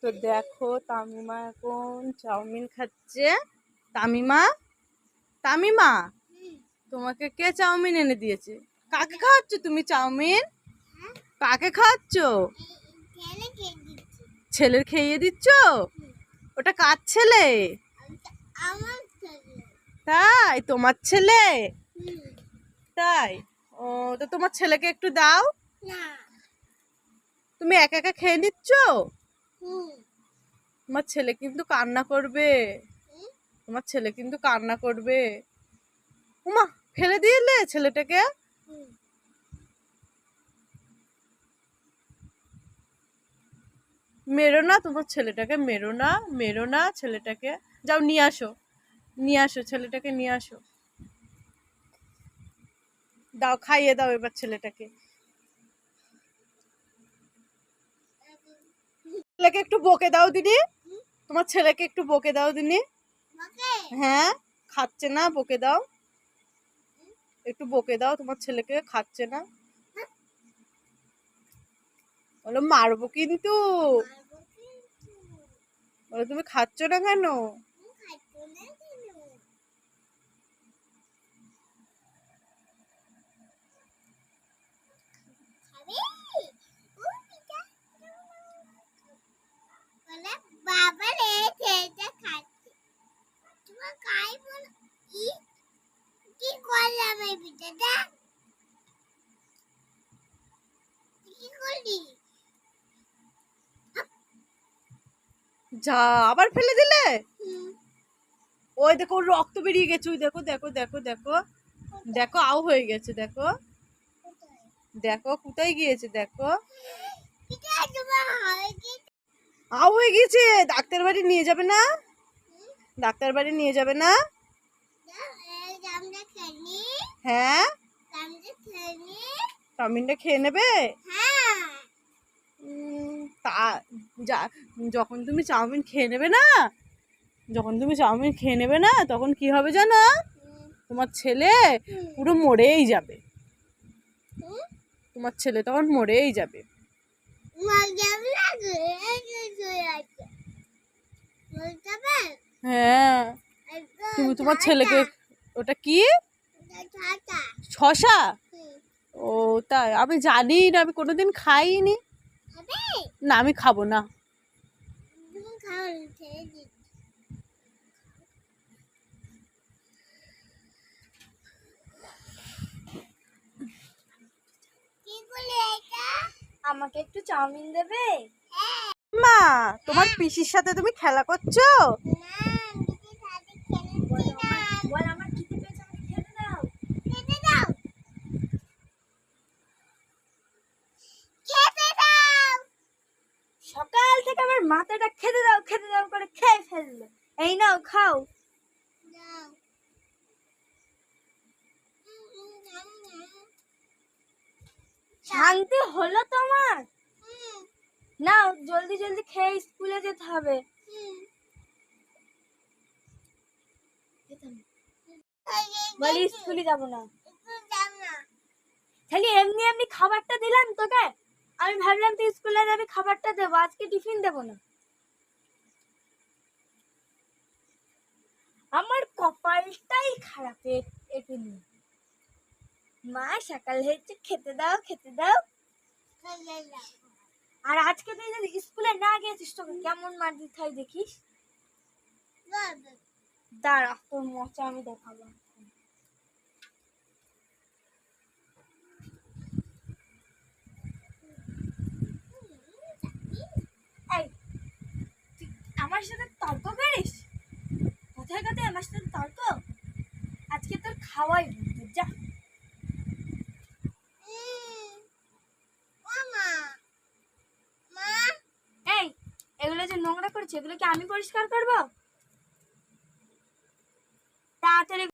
তো দেখো তামিমা এখন চাউমিন খাচ্ছে। তামিমা, তামিমা, তোমাকে কে চাউমিন এনে দিয়েছে? কাকে খাওয়াচ্ছ তুমি চাউমিন? কাকে খাওয়াচ্ছ? ছেলের খেয়ে দিচ্ছ? ওটা কার ছেলে? তাই তোমার ছেলে? তাই? ও, তো তোমার ছেলেকে একটু দাও। তুমি একা একা খেয়ে নিচ্ছ? তোমার ছেলে কিন্তু কান্না করবে। তোমার ছেলে কিন্তু কান্না করবে। উমা, ফেলে দিলে ছেলেটাকে? মেরো না তোমার ছেলেটাকে, মেরো না, মেরো না ছেলেটাকে। যাও নিয়ে আসো, নিয়ে আসো ছেলেটাকে, নিয়ে আসো। দাও, খাইয়ে দাও এবার ছেলেটাকে। ছেলেকে একটু বকে দাও দিদি, তোমার ছেলেকে একটু বকে দাও দিদি। হ্যাঁ, খাচ্ছে না, বকে দাও, একটু বকে দাও, তোমার ছেলেকে খাচ্ছে না। বলো মারবো কিন্তু। বলো তুমি খাচ্ছ না কেন? যা, আবার ফেলে দিলে? ওই দেখো রক্ত বেরিয়ে গেছে, ওই দেখো দেখো দেখো দেখো দেখো, আউ হয়ে গেছে, দেখো দেখো কোথায় গিয়েছে, দেখো আউ হয়ে গেছে। ডাক্তার বাড়ি নিয়ে যাবে না? ডাক্তার বাড়ি নিয়ে যাবে না? হ্যাঁ, চাউমিনটা খেয়ে নেবে। তা যখন তুমি চাউমিন খেয়ে নেবে না, যখন তুমি চাউমিন খেয়ে নেবে না, তখন কি হবে জানো? তোমার ছেলে পুরো মরেই যাবে। তোমার ছেলে তখন মরেই যাবে। হ্যাঁ, তুমি তোমার ছেলেকে, ওটা কি শশা? ও তাই, আমি জানি না, আমি কোনোদিন খাইনি। না, আমি খাবো না। আমাকে একটু চাউমিন দেবে? মা, তোমার পিসির সাথে তুমি খেলা করছো? সকাল থেকে আমার মাথাটা খেতে দাও খেতে দাও করে খেয়ে ফেললো। এই নাও খাও। শান্তি হলো তোমার? নাও, জলদি জলদি খেয়ে স্কুলে যেতে হবে। বলি স্কুলে যাব না। খালি এমনি এমনি খাবারটা দিলাম তোকে, আমি ভাবলাম তুই স্কুলে যাবি, খাবারটা দেবো, আজকে টিফিন দেবো না। আমার কপালটাই খারাপ একে নিয়ে। মা সকাল হয়েছে, খেতে দাও খেতে দাও। আর আজকে তুই যদি স্কুলে না গেছিস তোকে কেমন মার দিতে হয় দেখিস। দাঁড়া, তোর মজা আমি দেখাবো। এই, তুই আমার সাথে তর্ক করিস? কোথায় কোথায় আমার সাথে তর্ক? আজকে তোর খাওয়াই বন্ধ, যা। এই, এগুলো যে নোংরা করছে, এগুলো কি আমি পরিষ্কার করবো? তাড়াতাড়ি